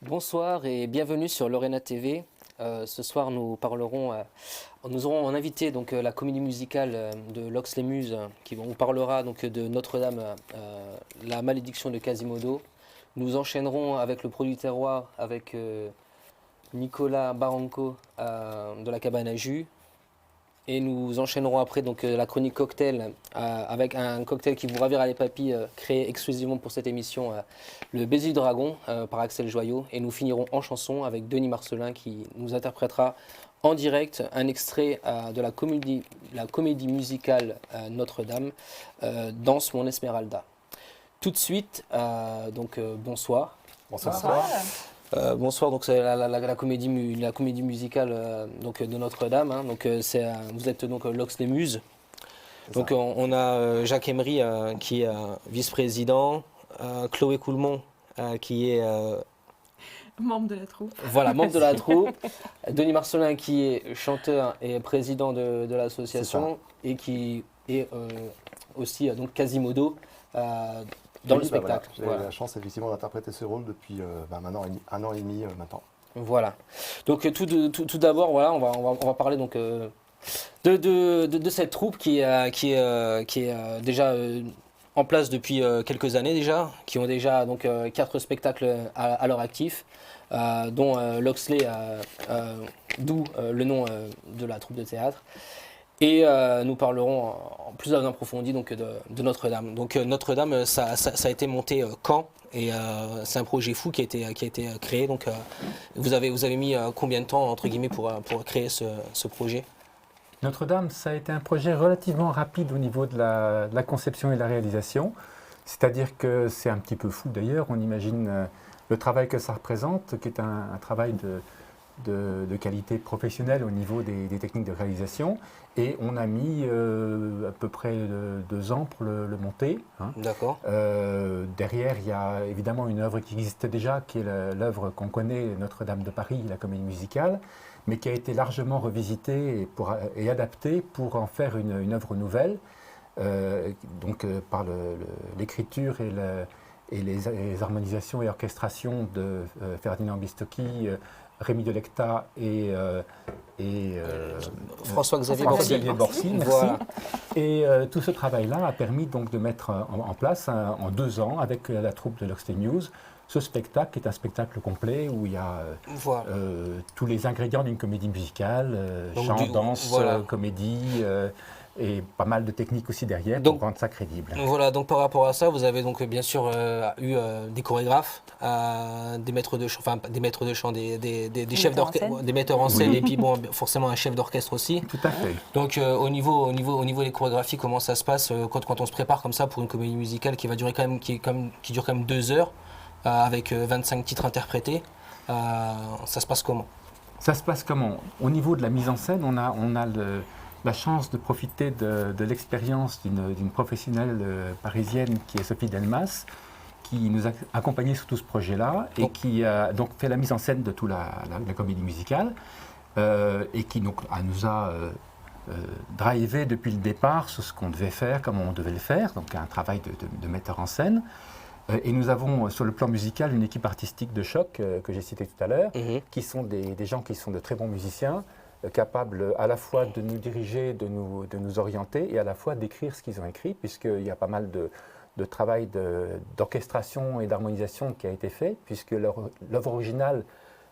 Bonsoir et bienvenue sur Lorena TV. Ce soir, nous aurons en invité donc la comédie musicale de Lox les Muses qui vous parlera donc de Notre-Dame, la malédiction de Quasimodo. Nous enchaînerons avec le produit terroir avec Nicolas Barranco de la cabane à jus. Et nous enchaînerons après donc la chronique cocktail avec un cocktail qui vous ravira les papilles créé exclusivement pour cette émission, le Baiser du Dragon par Axel Joyaux. Et nous finirons en chanson avec Denis Marcelin qui nous interprétera en direct un extrait de la comédie musicale Notre-Dame, Danse mon Esmeralda. Tout de suite, bonsoir. Bonsoir. Bonsoir, donc c'est la comédie musicale donc de Notre-Dame. Hein. Donc vous êtes donc Lox les Muses. Donc on a Jacques Emery qui est vice-président, Chloé Coulmont qui est Membre de la troupe. voilà, membre de la troupe, Denis Marcelin qui est chanteur et président de l'association et qui est aussi donc Quasimodo dans le spectacle. J'ai la chance effectivement d'interpréter ce rôle depuis maintenant un an et demi maintenant. Voilà. Donc tout d'abord, voilà, on va parler donc de cette troupe qui est déjà en place depuis quelques années déjà, qui ont déjà donc 4 spectacles à leur actif, dont Loxley, d'où le nom de la troupe de théâtre. Et nous parlerons en plus approfondi donc de Notre-Dame. Donc Notre-Dame, ça a été monté quand et c'est un projet fou qui a été créé. Donc vous avez mis combien de temps entre guillemets pour créer ce projet? Notre-Dame, ça a été un projet relativement rapide au niveau de la conception et de la réalisation. C'est-à-dire que c'est un petit peu fou d'ailleurs. On imagine le travail que ça représente, qui est un travail de qualité professionnelle au niveau des techniques de réalisation. Et on a mis à peu près 2 ans pour le monter. Hein. D'accord. Derrière, il y a évidemment une œuvre qui existait déjà, qui est l'œuvre qu'on connaît, Notre-Dame de Paris, la comédie musicale, mais qui a été largement revisitée et adaptée pour en faire une œuvre nouvelle, par l'écriture et les harmonisations et orchestrations de Ferdinand Bistocchi, Rémi Delecta et François-Xavier Borcy, merci. Voilà. Et tout ce travail-là a permis donc de mettre en place en 2 ans avec la troupe de Lox les Muses ce spectacle qui est un spectacle complet où il y a tous les ingrédients d'une comédie musicale, chant, danse, comédie et pas mal de techniques aussi derrière pour rendre ça crédible. Voilà, donc par rapport à ça, vous avez donc bien sûr eu des chorégraphes, des maîtres de chant, des chefs d'orchestre, des metteurs en scène, et puis bon, forcément un chef d'orchestre aussi. Tout à fait. Donc au niveau des chorégraphies, comment ça se passe quand on se prépare comme ça pour une comédie musicale qui va durer qui dure quand même 2 heures avec 25 titres interprétés, ça se passe comment? Ça se passe comment? Au niveau de la mise en scène, on a la chance de profiter de l'expérience d'une professionnelle parisienne qui est Sophie Delmas, qui nous a accompagnés sur tout ce projet-là et qui a donc fait la mise en scène de toute la comédie musicale et qui donc, nous a drivé depuis le départ sur ce qu'on devait faire, comment on devait le faire, donc un travail de metteur en scène. Et nous avons sur le plan musical une équipe artistique de choc que j'ai citée tout à l'heure, qui sont des gens qui sont de très bons musiciens, capables à la fois de nous diriger, de nous orienter et à la fois d'écrire ce qu'ils ont écrit, puisqu'il y a pas mal de travail d'orchestration et d'harmonisation qui a été fait, puisque l'œuvre originale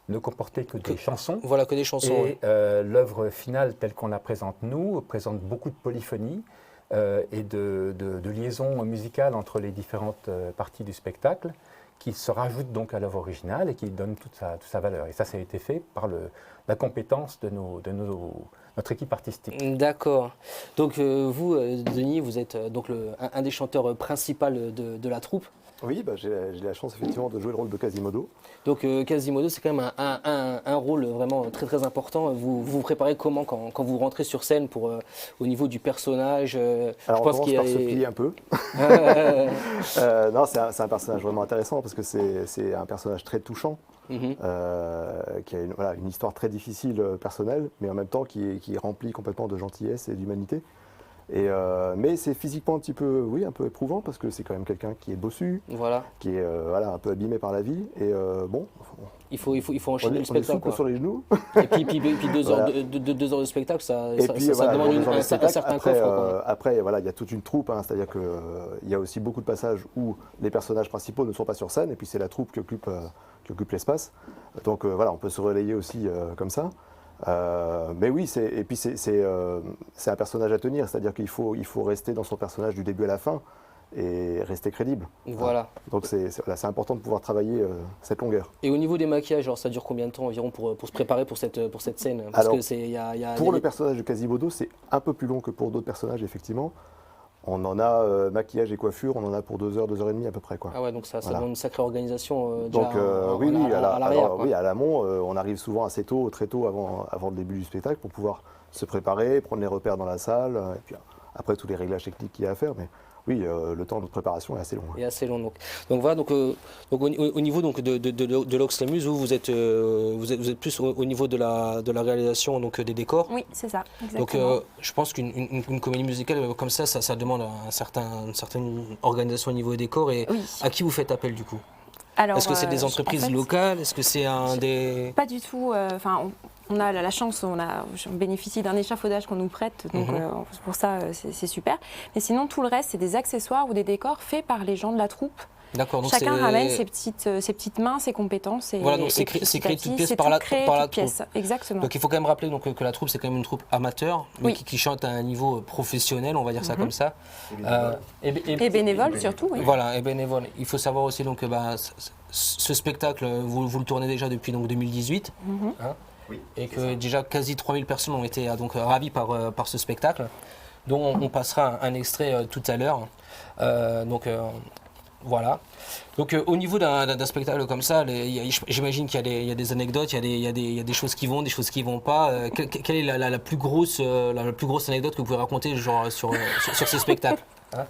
ne comportait que des chansons. Voilà, que des chansons. Et l'œuvre finale, telle qu'on la présente nous, présente beaucoup de polyphonie et de liaison musicale entre les différentes parties du spectacle, qui se rajoute donc à l'œuvre originale et qui donne toute sa valeur. Et ça a été fait par la compétence de notre équipe artistique. D'accord. Donc vous, Denis, vous êtes donc un des chanteurs principaux de la troupe. Oui, j'ai la chance effectivement de jouer le rôle de Quasimodo. Donc Quasimodo, c'est quand même un rôle vraiment très très important. Vous vous préparez comment quand vous rentrez sur scène pour au niveau du personnage Alors on commence par se plier un peu. Non, c'est un personnage vraiment intéressant parce que c'est un personnage très touchant, qui a une histoire très difficile personnelle, mais en même temps qui est rempli complètement de gentillesse et d'humanité. Mais c'est physiquement un peu éprouvant parce que c'est quand même quelqu'un qui est bossu, Voilà. qui est un peu abîmé par la vie. Et bon, Il faut enchaîner le on est spectacle, souple quoi. sur les genoux. Et puis 2 heures, Voilà. 2 heures de spectacle, ça Voilà, demande bon, un spectacle. certain Après, coffre, quoi. après, voilà, il y a toute une troupe, hein, c'est-à-dire qu'il y a aussi beaucoup de passages où les personnages principaux ne sont pas sur scène, et puis c'est la troupe qui occupe l'espace. Donc voilà, on peut se relayer aussi comme ça. Mais oui, c'est un personnage à tenir, c'est-à-dire qu'il faut rester dans son personnage du début à la fin et rester crédible. Voilà. Donc c'est important de pouvoir travailler cette longueur. Et au niveau des maquillages, alors ça dure combien de temps environ pour se préparer pour cette scène? Parce Alors, que c'est, Pour le personnage de Quasimodo, c'est un peu plus long que pour d'autres personnages, effectivement. On en a maquillage et coiffure, on en a pour 2 heures, 2 heures et demie à peu près, quoi. Ah ouais, donc ça Voilà. demande une sacrée organisation Donc oui, à l'arrière, quoi. oui, à l'amont, on arrive souvent assez tôt, très tôt avant le début du spectacle pour pouvoir se préparer, prendre les repères dans la salle, et puis après tous les réglages techniques qu'il y a à faire. Mais oui, le temps de préparation est assez long. Et assez long. Donc voilà, donc au niveau donc, de l'Ox-les-Muses, vous êtes plus au niveau de la réalisation donc, des décors. Oui, c'est ça, Donc exactement. je pense qu'une comédie musicale comme ça demande une certaine organisation au niveau des décors. Et Oui. à qui vous faites appel du coup? Alors, Est-ce que c'est des entreprises en fait, locales? Est-ce que c'est des... Pas du tout. Enfin, on a la chance, on bénéficie d'un échafaudage qu'on nous prête, donc pour ça, c'est super. Mais sinon, tout le reste, c'est des accessoires ou des décors faits par les gens de la troupe. D'accord, donc Chacun c'est- ramène ses petites mains, ses compétences. Et, Voilà, donc c'est et créé petit à toute petit, pièce c'est par tout la créé par la toute pièce. Exactement. Donc il faut quand même rappeler donc, que la troupe c'est quand même une troupe amateur, mais Oui. qui chante à un niveau professionnel, on va dire ça comme ça. Et bénévole surtout, oui. Voilà, et bénévole. Il faut savoir aussi donc que ce spectacle, vous le tournez déjà depuis donc 2018, hein, et que déjà quasi 3000 personnes ont été donc ravies par ce spectacle, dont on passera un extrait tout à l'heure. Voilà. Donc au niveau d'un spectacle comme ça, j'imagine qu'il y a des anecdotes, il y a des choses qui vont, des choses qui vont pas. Quelle est la plus grosse anecdote que vous pouvez raconter genre, sur ce spectacle, hein?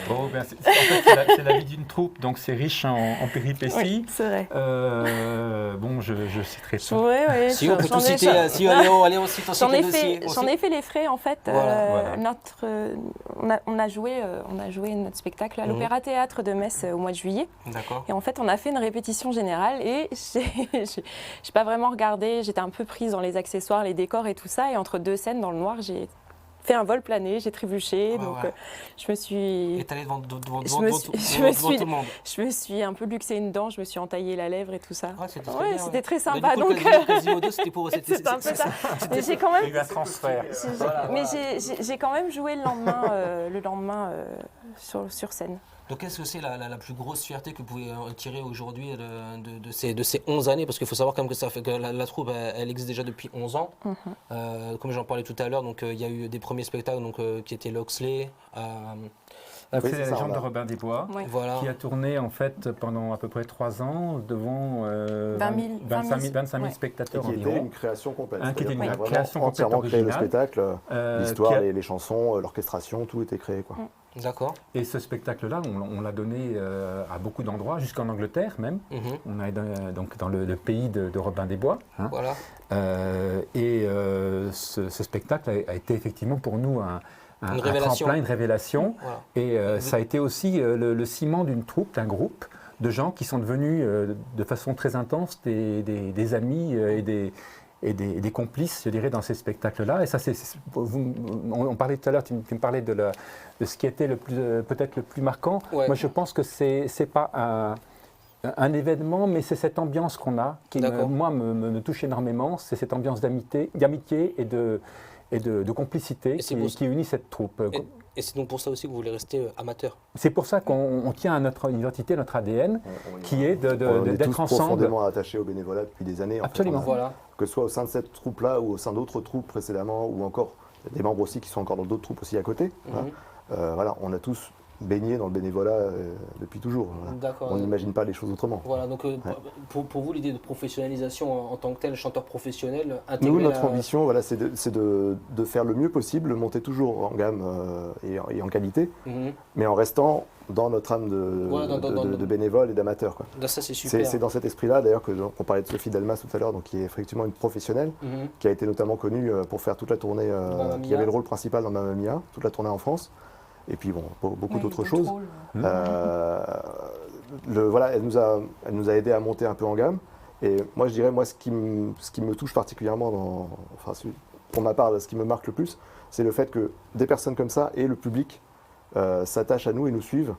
Bon, ben, en fait, c'est la vie d'une troupe, donc c'est riche en péripéties. Oui, c'est vrai. Bon, je citerai ça. Oui, oui. Si on peut j'en tout ai- citer, si allez, on cite J'en ai le dossier. j'en ai fait les frais en fait. Voilà. On a joué notre spectacle à Mhm. l'Opéra Théâtre de Metz au mois de juillet. D'accord. Et en fait, on a fait une répétition générale et j'ai pas vraiment regardé. J'étais un peu prise dans les accessoires, les décors et tout ça. Et entre deux scènes dans le noir, j'ai fait un vol plané, j'ai trébuché. Ouais, donc ouais. je me suis. Étalé devant tout Je me suis- le monde. Je me suis un peu luxé une dent, je me suis entaillé la lèvre et tout ça. Ouais, c'était très Ouais, bien, c'était ouais. très Bah, sympa. du coup, Donc, Quasimodo, c'était pour... c'est un peu ça. Mais j'ai quand Il y a même eu un transfert. Mais j'ai quand même joué le lendemain sur scène. Donc, qu'est-ce que c'est la plus grosse fierté que vous pouvez tirer aujourd'hui de ces 11 années? Parce qu'il faut savoir quand même que ça fait que la troupe, elle existe déjà depuis 11 ans. Comme j'en parlais tout à l'heure, donc il y a eu des premiers spectacles donc, qui étaient Loxley. C'est c'est la ça, légende on a- de Robin des Bois, Ouais. Voilà. qui a tourné en fait pendant à peu près 3 ans devant 20 000, 25 000 ouais. Et spectateurs qui était environ. une création complète. Qui était C'est-à-dire une qu'on a vraiment création complète entièrement créé le originale. spectacle, qui l'histoire, a- les chansons, l'orchestration, tout était créé, quoi. D'accord. Et ce spectacle-là, on l'a donné à beaucoup d'endroits, jusqu'en Angleterre même. Mhm. On est donc dans le pays de Robin des Bois. Hein. Voilà. Ce spectacle a été effectivement pour nous Une révélation. tremplin, une révélation. Voilà. Et ça a été aussi le ciment d'une troupe, d'un groupe de gens qui sont devenus de façon très intense des amis et des complices, je dirais, dans ces spectacles-là. Et ça, on parlait tout à l'heure, tu me parlais de ce qui était peut-être le plus marquant. Ouais. Moi, je pense que c'est pas un événement, mais c'est cette ambiance qu'on a qui, D'accord. me touche énormément. C'est cette ambiance d'amitié et de complicité Et c'est beau. qui unit cette troupe. Et c'est donc pour ça aussi que vous voulez rester amateur. C'est pour ça qu'on tient à notre identité, notre ADN, qui est On est d'être tous ensemble. profondément attachés au bénévolat depuis des années. en fait. Absolument. On a- Voilà. Que ce soit au sein de cette troupe-là ou au sein d'autres troupes précédemment, ou encore des membres aussi qui sont encore dans d'autres troupes aussi à côté. hein. Voilà, on a tous baigné dans le bénévolat depuis toujours. Voilà. D'accord. On n'imagine pas les choses autrement. Voilà, donc pour vous, l'idée de professionnalisation en tant que tel, chanteur professionnel, Nous, intégrer notre ambition, voilà, c'est de faire le mieux possible, monter toujours en gamme et en qualité, Mhm. mais en restant dans notre âme Voilà, de bénévoles et d'amateurs, quoi. Là, ça, c'est super. C'est dans cet esprit-là, d'ailleurs, qu'on parlait de Sophie Delmas tout à l'heure, donc qui est effectivement une professionnelle, Mhm. qui a été notamment connue pour faire toute la tournée, Mamma qui Mia. avait le rôle principal dans Mamma Mia, toute la tournée en France, et puis bon, beaucoup Oui, d'autres choses. rôles. Voilà, elle nous a aidé à monter un peu en gamme. Et moi, je dirais, ce qui me touche particulièrement, pour ma part, ce qui me marque le plus, c'est le fait que des personnes comme ça et le public s'attachent à nous et nous suivent.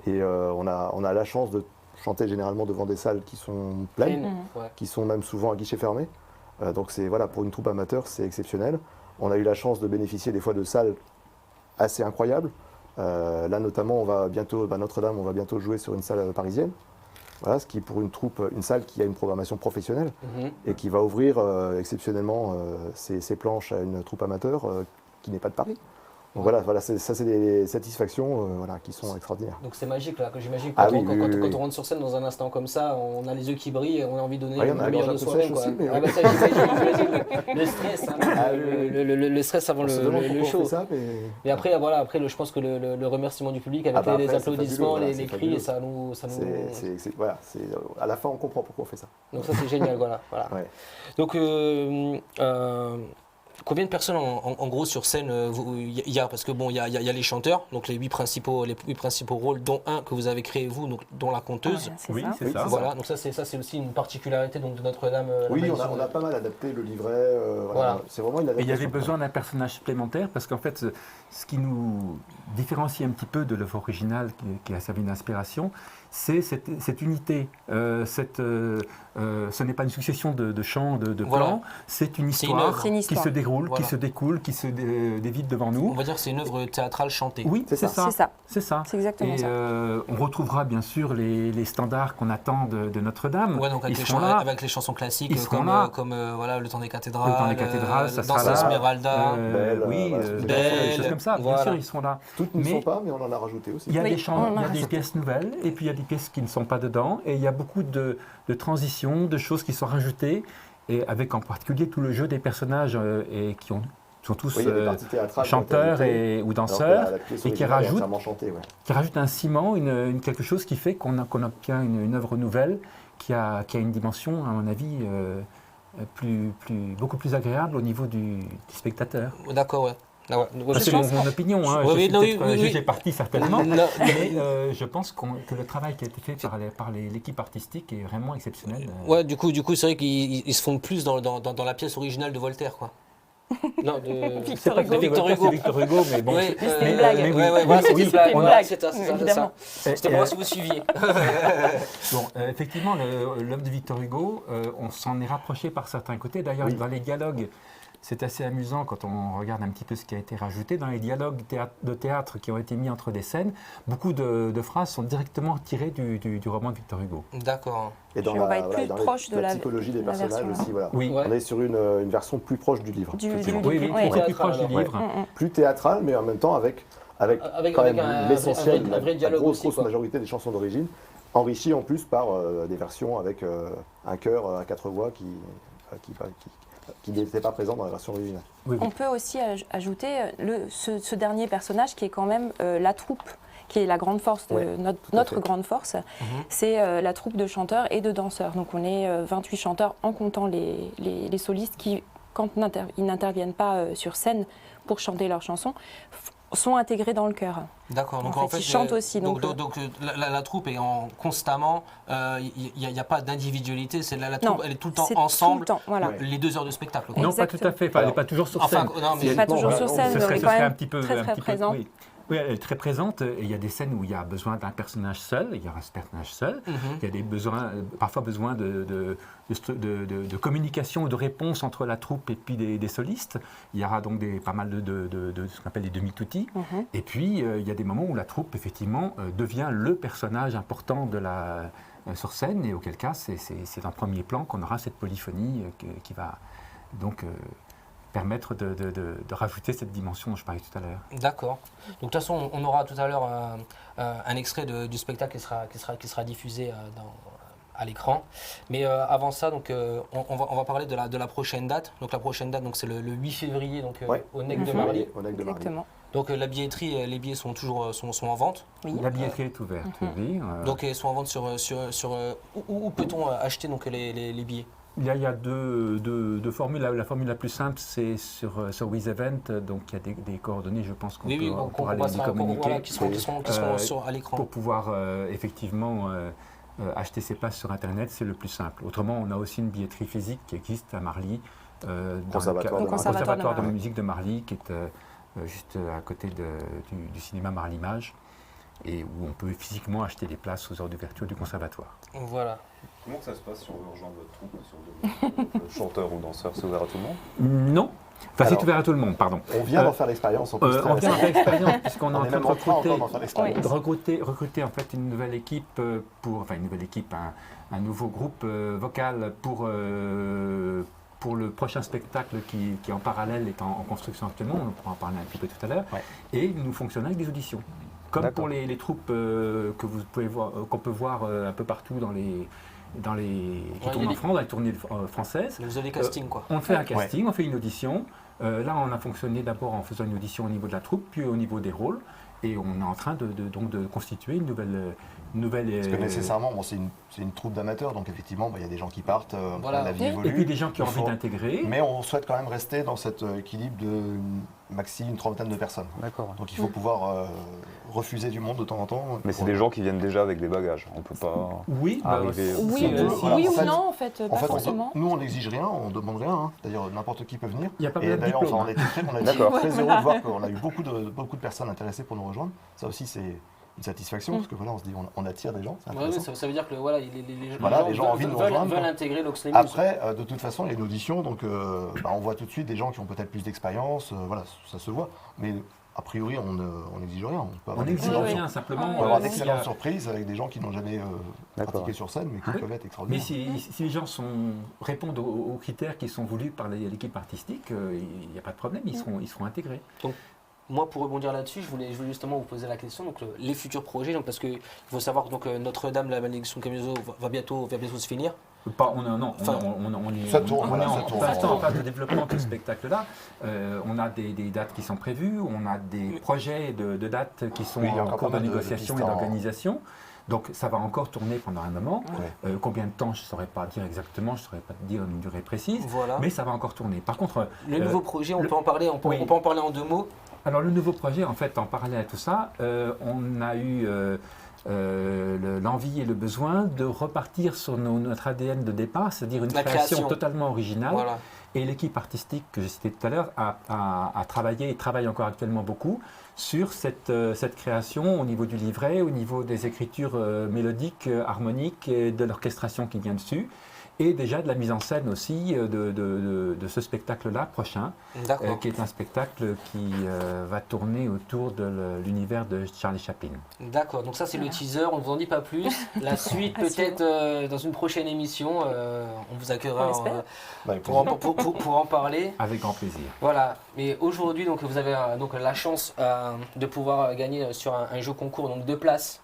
Et on a la chance de chanter généralement devant des salles qui sont pleines, Ouais. qui sont même souvent à guichet fermé. Donc voilà, pour une troupe amateur, c'est exceptionnel. On a eu la chance de bénéficier des fois de salles assez incroyables. Là notamment, on va bientôt, Notre-Dame, on va bientôt jouer sur une salle parisienne. Voilà, ce qui pour une salle qui a une programmation professionnelle Mhm. et qui va ouvrir exceptionnellement ses planches à une troupe amateur qui n'est pas de Paris. Donc voilà, c'est des satisfactions qui sont extraordinaires. Donc c'est magique là, que j'imagine Ah quand, oui, quand, oui, quand- oui, quand oui. on rentre sur scène dans un instant comme ça, on a les yeux qui brillent et on a envie de donner Ouais, on a le la meilleur de gorge un peu soi-même. sèche Quoi. aussi, mais Ah ouais. bah ça, j'imagine le stress, hein, Ah oui, oui. le stress avant On se demande pourquoi le on show. fait ça, mais Mais après, voilà, je pense que le remerciement du public avec Ah bah les après, c'est applaudissements, fabuleux, voilà, les c'est cris, fabuleux. ça nous. voilà, à la fin, on comprend pourquoi on fait ça. Donc ça c'est génial, voilà. Ouais. Donc combien de personnes en gros sur scène il y a, parce que bon il y a les chanteurs, donc les huit principaux rôles, dont un que vous avez créé vous, donc dont la conteuse. Voilà, c'est Oui, ça. c'est Oui, ça. Voilà, donc ça c'est aussi une particularité donc, de Notre-Dame. Oui, la on maison. a pas mal adapté le livret. Voilà. C'est vraiment une Et adaptation. il y avait besoin d'un personnage supplémentaire parce qu'en fait, ce qui nous différencie un petit peu de l'œuvre originale qui a servi d'inspiration, c'est cette unité. Ce n'est pas une succession de chants, de Voilà. plans, c'est une C'est une histoire, œuvre. C'est une qui histoire. se déroule, Voilà. qui se découle, qui se dévide devant On nous. va dire que c'est une œuvre théâtrale chantée. Oui, C'est c'est ça. ça. C'est ça. C'est ça. C'est exactement Et ça. on retrouvera bien sûr les standards qu'on attend de Notre-Dame. Ouais, donc avec Ils les, seront là. avec les chansons classiques Ils seront là. comme voilà, Le Temps des cathédrales, Le Temps des cathédrales, ça Danse sera là. Esmeralda. Belle, oui, voilà, des choses comme ça. Bien voilà. sûr, ils seront là. Toutes ne Mais- sont pas, mais on en a rajouté aussi. Il y a Oui, des chants, on il y a a des rajouté. pièces nouvelles, et puis il y a des pièces qui ne sont pas dedans, et il y a beaucoup de transitions, de choses qui sont rajoutées, et avec en particulier tout le jeu des personnages et sont tous Oui, il y a des parties théâtrales qui ont été chanteurs ajoutées, ou alors que danseurs, la pièce et qui originale est rajoutent entièrement chantée, ouais. qui rajoutent un ciment, quelque chose qui fait qu'on obtient une œuvre nouvelle qui a une dimension, à mon avis, beaucoup plus agréable au niveau du spectateur. D'accord, ouais. Ah ouais. Ouais, C'est je- mon opinion, hein. Oui, Je oui, suis non, peut-être oui, oui. jugé parti certainement, Non. mais je pense que le travail qui a été fait par l'équipe artistique est vraiment exceptionnel. Ouais, du coup, c'est vrai qu'ils se font plus dans la pièce originale de Voltaire, quoi. Non, de Victor pas Hugo. de Victor c'est Hugo. Victor Hugo, mais bon. Ouais, C'était une blague. Ouais, ouais, voilà, Oui, c'était oui, une blague. c'était une Voilà, blague, c'est ça, évidemment. C'était pour voir si vous suiviez. Bon, effectivement, l'œuvre de Victor Hugo, on s'en est rapproché par certains côtés. D'ailleurs, Oui. dans les dialogues, c'est assez amusant quand on regarde un petit peu ce qui a été rajouté. Dans les dialogues de théâtre qui ont été mis entre des scènes, beaucoup de phrases sont directement tirées du roman de Victor Hugo. D'accord. Et dans Puis on va être plus dans proche de la la psychologie des la personnages version, aussi, voilà. Oui, Ouais. On est sur une version plus proche du livre. Du effectivement. oui, oui, ouais. beaucoup plus proche du Ouais. livre. Plus théâtral, mais en même temps avec quand avec même l'essentiel, un vrai dialogue la grosse, aussi, grosse quoi. majorité des chansons d'origine, enrichies en plus par des versions avec un chœur à 4 voix qui n'était pas présent dans la version originale. Oui, oui. On peut aussi ajouter ce dernier personnage qui est quand même la troupe, qui est la grande force, Ouais, notre fait. grande force. C'est la troupe de chanteurs et de danseurs. Donc on est 28 chanteurs en comptant les solistes qui, quand ils n'interviennent pas sur scène pour chanter leurs chansons, sont intégrés dans le chœur. D'accord. Donc En fait, ils chantent aussi, donc, la troupe est constamment. Il n'y a pas d'individualité. C'est la Non, troupe, elle est tout le temps c'est ensemble. tout le temps, voilà. Ouais. Les 2 heures de spectacle. quoi. Non, pas tout à fait. Enfin, elle n'est pas toujours sur scène. non, mais Pas toujours sur scène, Ce mais serait, quand même un petit peu très présent. Oui. Oui, elle est très présente. Et il y a des scènes où il y a besoin d'un personnage seul. Il y aura ce personnage seul. Il y a des parfois besoin de communication ou de réponse entre la troupe et puis des solistes. Il y aura donc pas mal de ce qu'on appelle des demi-tutti. Et puis, il y a des moments où la troupe, effectivement, devient le personnage important sur scène. Et auquel cas, c'est en premier plan qu'on aura cette polyphonie qui va donc permettre de rajouter cette dimension dont je parlais tout à l'heure. D'accord. Donc de toute façon, on aura tout à l'heure un extrait du spectacle qui sera diffusé à l'écran. Mais avant ça, donc, on va parler de la prochaine date. Donc la prochaine date, donc, c'est le 8 février donc, Ouais. au Nec de Mhm. Marly. Au Nec de Marly. Exactement. Donc la billetterie, les billets sont toujours sont en vente. Oui. La billetterie est ouverte, oui. Donc ils sont en vente où peut-on acheter donc les billets? Il y a deux formules. La formule la plus simple, c'est sur WizEvent. Donc il y a des coordonnées, je pense qu'on pourra les communiquer. Voilà, qui seront à l'écran. Pour pouvoir effectivement acheter ses places sur Internet, c'est le plus simple. Autrement, on a aussi une billetterie physique qui existe à Marly, dans le Conservatoire de musique de Marly, qui est juste à côté du cinéma Marly-Image, et où on peut physiquement acheter des places aux heures d'ouverture du conservatoire. Voilà. Comment ça se passe si on veut rejoindre votre troupe, si on veut chanteur ou danseur, c'est ouvert à tout le monde? Non. Enfin, c'est ouvert à tout le monde, pardon. On vient d'en faire l'expérience. On vient d'en faire l'expérience puisqu'on est en train de recruter en fait une nouvelle équipe un nouveau groupe vocal pour le prochain spectacle qui en parallèle est en construction actuellement. On pourra en parler un petit peu tout à l'heure. Ouais. Et nous fonctionnons avec des auditions. Comme pour les troupes qu'on peut voir un peu partout qui tournent en France, dans les tournées françaises. Vous avez des castings, quoi. On fait un casting, on fait une audition. Là, on a fonctionné d'abord en faisant une audition au niveau de la troupe, puis au niveau des rôles. Et on est en train de constituer une nouvelle. Parce que nécessairement, c'est une troupe d'amateurs, donc effectivement, il y a des gens qui partent, la vie évolue. Et puis des gens qui ont envie d'intégrer. Mais on souhaite quand même rester dans cet équilibre de une trentaine de personnes. D'accord. Donc il faut pouvoir refuser du monde de temps en temps. Mais c'est des gens qui viennent déjà avec des bagages. On ne peut pas arriver... Oui ou non, en fait, pas forcément. Nous, on n'exige rien, on ne demande rien. D'ailleurs, n'importe qui peut venir. Il n'y a pas et d'ailleurs, on a été très heureux de voir qu'on a eu beaucoup de personnes intéressées pour nous rejoindre. Ça aussi, c'est une satisfaction, parce que voilà, on se dit on attire des gens. Oui, ça veut dire que les gens veulent intégrer l'Ox Les Muses. Après, de toute façon, il y a une audition, donc on voit tout de suite des gens qui ont peut-être plus d'expérience, voilà, ça se voit. Mais a priori, on n'exige rien. On n'exige rien, simplement. On peut avoir d'excellentes surprises avec des gens qui n'ont jamais pratiqué sur scène, mais qui peuvent être extraordinaires. Mais si les gens répondent aux critères qui sont voulus par l'équipe artistique, il n'y a pas de problème, ils seront intégrés. Donc, moi, pour rebondir là-dessus, je voulais justement vous poser la question, donc les futurs projets, donc, parce qu'il faut savoir que Notre-Dame, la malédiction de Camusot va bientôt se finir. On est en phase de développement de ce spectacle-là. On a des dates qui sont prévues, on a des projets de dates qui sont en cours de négociation et d'organisation. Donc ça va encore tourner pendant un moment. Combien de temps, je ne saurais pas dire exactement, je ne saurais pas dire une durée précise, mais ça va encore tourner. Par contre, le nouveau projet, on peut en parler, on peut en parler en 2 mots. Alors le nouveau projet, en fait, en parallèle à tout ça, on a eu l'envie et le besoin de repartir sur notre ADN de départ, c'est-à-dire une création totalement originale. Voilà. Et l'équipe artistique que j'ai citée tout à l'heure a travaillé et travaille encore actuellement beaucoup sur cette création au niveau du livret, au niveau des écritures mélodiques, harmoniques et de l'orchestration qui vient dessus. Et déjà de la mise en scène aussi de ce spectacle-là prochain, qui est un spectacle qui va tourner autour de l'univers de Charlie Chaplin. D'accord, donc ça c'est le teaser, on ne vous en dit pas plus. La suite peut-être dans une prochaine émission, on vous accueillera pour en parler. Avec grand plaisir. Voilà, mais aujourd'hui donc, vous avez la chance de pouvoir gagner sur un jeu concours, donc 2 places.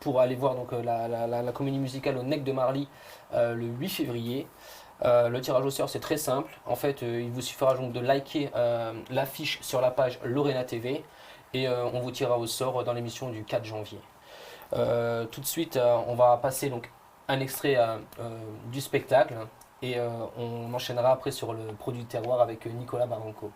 Pour aller voir donc, la comédie musicale au NEC de Marly le 8 février. Le tirage au sort c'est très simple. En fait, il vous suffira donc de liker l'affiche sur la page Lorena TV et on vous tirera au sort dans l'émission du 4 janvier. Tout de suite, on va passer donc un extrait du spectacle et on enchaînera après sur le produit terroir avec Nicolas Barranco.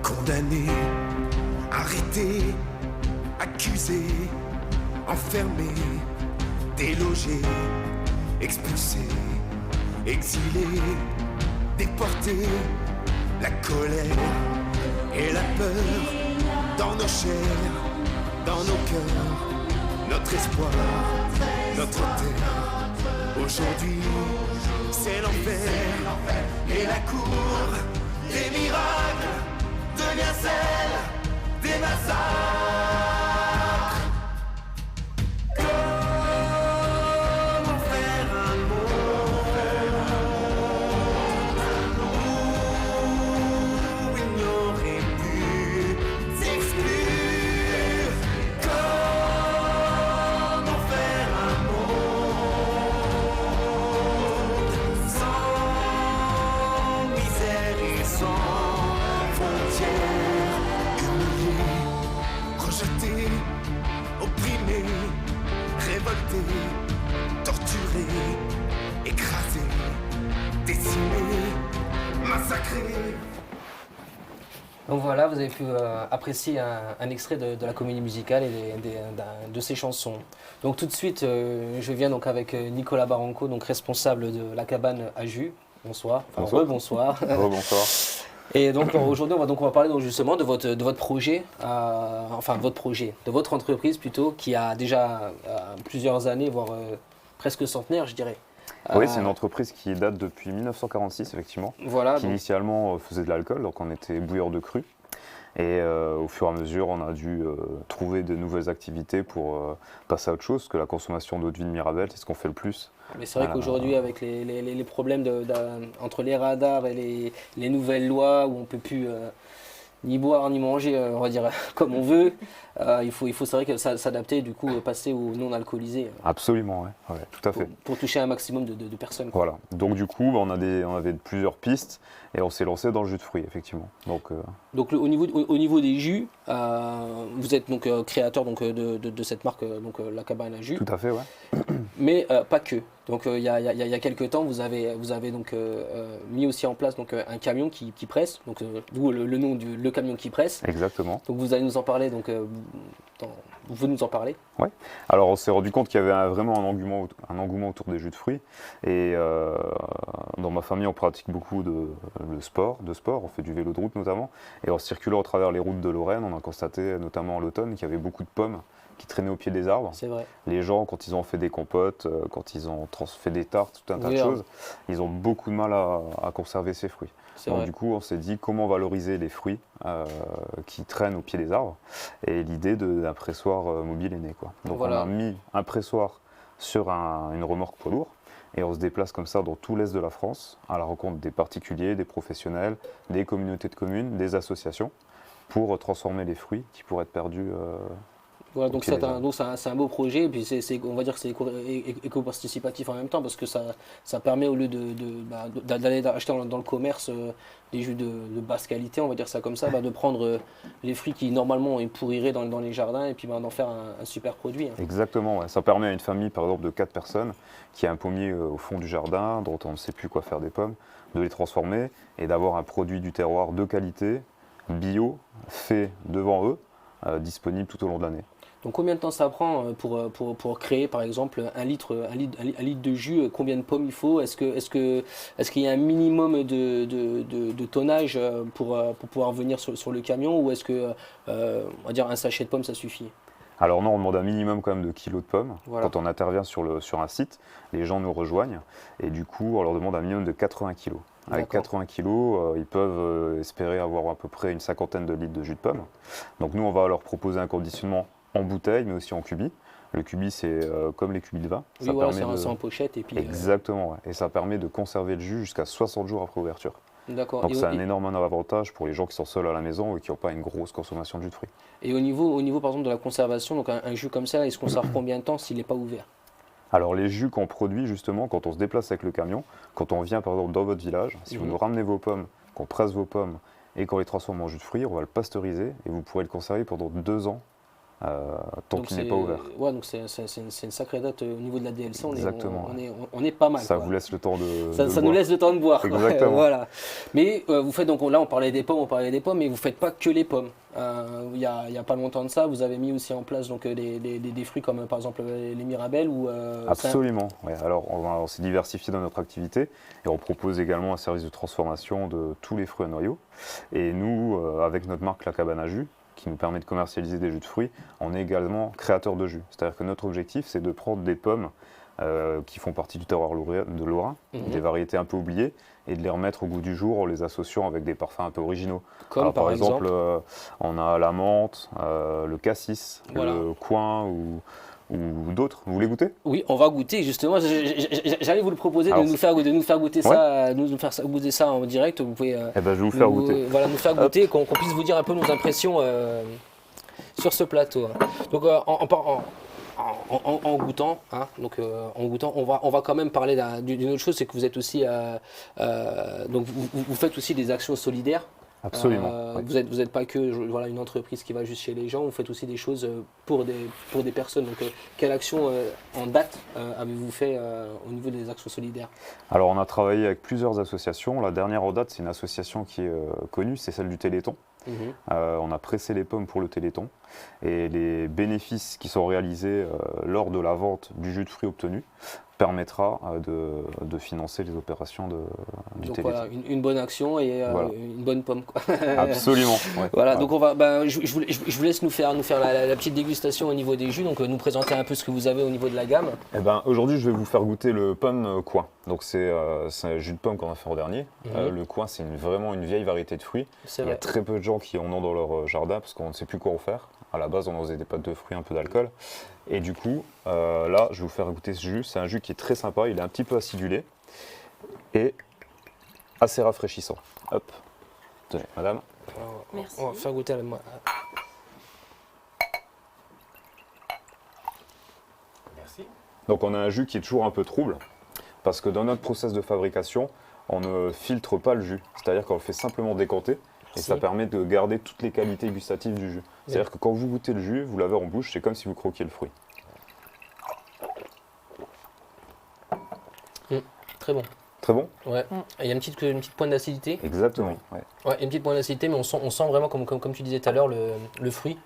Condamné, arrêté, accusé, enfermé, délogé, expulsé, exilé, déporté, la colère et la peur dans nos chairs, dans nos cœurs, notre espoir, notre terre. Aujourd'hui, c'est l'enfer et la cour des miracles. De Lincel, des massacres. Comment faire un monde où il n'aurait pu s'exclure? Comment faire un monde décimés, massacrés. Donc voilà, vous avez pu apprécier un extrait de la comédie musicale et de ses chansons. Donc tout de suite, je viens donc avec Nicolas Barranco, donc responsable de la cabane à jus. Bonsoir. Enfin, Bonsoir. rebonsoir. Bonsoir. Et donc aujourd'hui, on va parler donc justement de votre projet, de votre entreprise plutôt, qui a déjà plusieurs années, voire presque centenaire, je dirais. Oui, c'est une entreprise qui date depuis 1946, effectivement, Voilà. qui Donc, initialement faisait de l'alcool, donc on était bouilleur de cru. Et au fur et à mesure, on a dû trouver de nouvelles activités pour passer à autre chose, parce que la consommation d'eau de vie de Mirabel, c'est ce qu'on fait le plus. mais c'est vrai qu'aujourd'hui, avec les problèmes entre les radars et les nouvelles lois où on ne peut plus ni boire ni manger, on va dire, comme on veut, il faut c'est vrai que s'adapter, du coup, passer au non alcoolisé Absolument, ouais, tout à fait. pour toucher un maximum de personnes, quoi. Voilà. Donc du coup, on avait plusieurs pistes et on s'est lancé dans le jus de fruits, effectivement. Donc Donc au niveau des jus, vous êtes donc créateur donc, de cette marque, la cabane à jus, tout à fait, ouais. mais pas que. Donc il y a quelques temps, vous avez donc mis aussi en place donc un camion qui presse, donc d'où le nom du le camion qui presse. Exactement. Donc vous allez nous en parler, donc vous nous en parlez. Alors on s'est rendu compte qu'il y avait vraiment un engouement autour des jus de fruits. Et dans ma famille, on pratique beaucoup de sport. On fait du vélo de route notamment. Et en circulant à travers les routes de Lorraine, on a constaté notamment à l'automne qu'il y avait beaucoup de pommes qui traînaient au pied des arbres. C'est vrai. Les gens, quand ils ont fait des compotes, quand ils ont fait des tartes, tout un tas de Oui, choses, ils ont beaucoup de mal à conserver ces fruits. C'est Donc vrai. du coup, on s'est dit comment valoriser les fruits qui traînent au pied des arbres. Et l'idée d'un pressoir mobile est née, quoi. Donc Voilà. on a mis un pressoir sur une remorque poids lourd. Et on se déplace comme ça dans tout l'est de la France, à la rencontre des particuliers, des professionnels, des communautés de communes, des associations, pour transformer les fruits qui pourraient être perdus. Voilà, donc pied des arbres. c'est un beau projet, et puis on va dire que c'est éco-participatif en même temps, parce que ça permet, au lieu d'aller acheter dans le commerce des jus de basse qualité, on va dire ça comme ça, de prendre les fruits qui normalement ils pourriraient dans les jardins, et puis d'en faire un super produit, hein. Exactement, ouais. Ça permet à une famille, par exemple, de 4 personnes, qui a un pommier au fond du jardin, dont on ne sait plus quoi faire des pommes, de les transformer et d'avoir un produit du terroir de qualité, bio, fait devant eux, disponible tout au long de l'année. Donc combien de temps ça prend pour créer par exemple un litre de jus? Combien de pommes il faut? Est-ce qu'il y a un minimum de tonnage pour pouvoir venir sur le camion, ou est-ce que on va dire un sachet de pommes ça suffit? Alors non, on demande un minimum quand même de kilos de pommes. Voilà. Quand on intervient sur un site, les gens nous rejoignent et du coup on leur demande un minimum de 80 kilos. Avec D'accord. 80 kilos, ils peuvent espérer avoir à peu près une cinquantaine de litres de jus de pomme. Donc nous on va leur proposer un conditionnement en bouteille mais aussi en cubi. Le cubi c'est comme les cubis de vin. Oui, voilà, c'est en pochette, et puis Exactement, ouais. Et ça permet de conserver le jus jusqu'à 60 jours après ouverture. d'accord. Donc c'est un énorme avantage pour les gens qui sont seuls à la maison et qui n'ont pas une grosse consommation de jus de fruits. Et au niveau par exemple de la conservation, donc un jus comme ça, il se conserve combien de temps s'il n'est pas ouvert? Alors les jus qu'on produit justement quand on se déplace avec le camion, quand on vient par exemple dans votre village, si vous nous ramenez vos pommes, qu'on presse vos pommes et qu'on les transforme en jus de fruits, on va le pasteuriser et vous pourrez le conserver pendant 2 ans tant Donc qu'il n'est pas ouvert. Ouais, donc c'est une sacrée date au niveau de la DLC, Exactement, on est pas mal, Ça quoi. vous laisse le temps de Ça nous boire. laisse le temps de boire, quoi. Exactement. Voilà. Mais vous faites donc, là on parlait des pommes, mais vous faites pas que les pommes. Il y a pas longtemps de ça, vous avez mis aussi en place donc des fruits comme par exemple les Mirabelles, ou Absolument. Ouais. Alors on s'est diversifié dans notre activité et on propose également un service de transformation de tous les fruits à noyaux. Et nous, avec notre marque La Cabane à Jus, qui nous permet de commercialiser des jus de fruits, on est également créateur de jus. C'est-à-dire que notre objectif, c'est de prendre des pommes qui font partie du terroir de Lorrain, des variétés un peu oubliées, et de les remettre au goût du jour en les associant avec des parfums un peu originaux. comme Alors, par exemple, on a la menthe, le cassis, Voilà. le coin ou d'autres. Vous voulez goûter? oui, on va goûter justement. J'allais vous le proposer Alors, de nous faire goûter ça, nous faire goûter ça en direct. Vous pouvez Eh ben, je vais vous faire goûter. voilà, nous faire goûter, qu'on puisse vous dire un peu nos impressions sur ce plateau, hein. Donc en goûtant, hein, on va quand même parler d'une autre chose, c'est que vous êtes aussi donc vous faites aussi des actions solidaires. Absolument. Oui. Vous n'êtes pas que voilà, une entreprise qui va juste chez les gens, vous faites aussi des choses pour des personnes. Donc, quelle action en date avez-vous fait au niveau des actions solidaires? Alors on a travaillé avec plusieurs associations. La dernière en date, c'est une association qui est connue, c'est celle du Téléthon. Mhm. On a pressé les pommes pour le Téléthon. Et les bénéfices qui sont réalisés lors de la vente du jus de fruits obtenu permettra de financer les opérations du Donc Téléthon. voilà, une bonne action et Voilà. une bonne pomme, quoi. Absolument. Ouais. Voilà, Ouais. donc je vous laisse nous faire la petite dégustation au niveau des jus, donc nous présenter un peu ce que vous avez au niveau de la gamme. Eh ben, aujourd'hui, je vais vous faire goûter le pomme coin. Donc c'est un jus de pomme qu'on a fait en dernier. Le coin, c'est vraiment une vieille variété de fruits. C'est Il y a vrai. très peu de gens qui en ont dans leur jardin parce qu'on ne sait plus quoi en faire. À la base, on en faisait des pâtes de fruits, un peu d'alcool. Et du coup, là, je vais vous faire goûter ce jus. C'est un jus qui est très sympa. Il est un petit peu acidulé et assez rafraîchissant. Hop. Tenez, madame. Merci. On va faire goûter à la main. Merci. Donc on a un jus qui est toujours un peu trouble parce que dans notre process de fabrication, on ne filtre pas le jus. C'est-à-dire qu'on le fait simplement décanter et Merci. ça permet de garder toutes les qualités gustatives du jus. C'est-à-dire que quand vous goûtez le jus, vous l'avez en bouche, c'est comme si vous croquiez le fruit. Très bon. Très bon? Ouais. Il y a une petite pointe d'acidité. Exactement. Ouais. Ouais, il y a une petite pointe d'acidité, mais on sent vraiment, comme tu disais tout à l'heure, le fruit.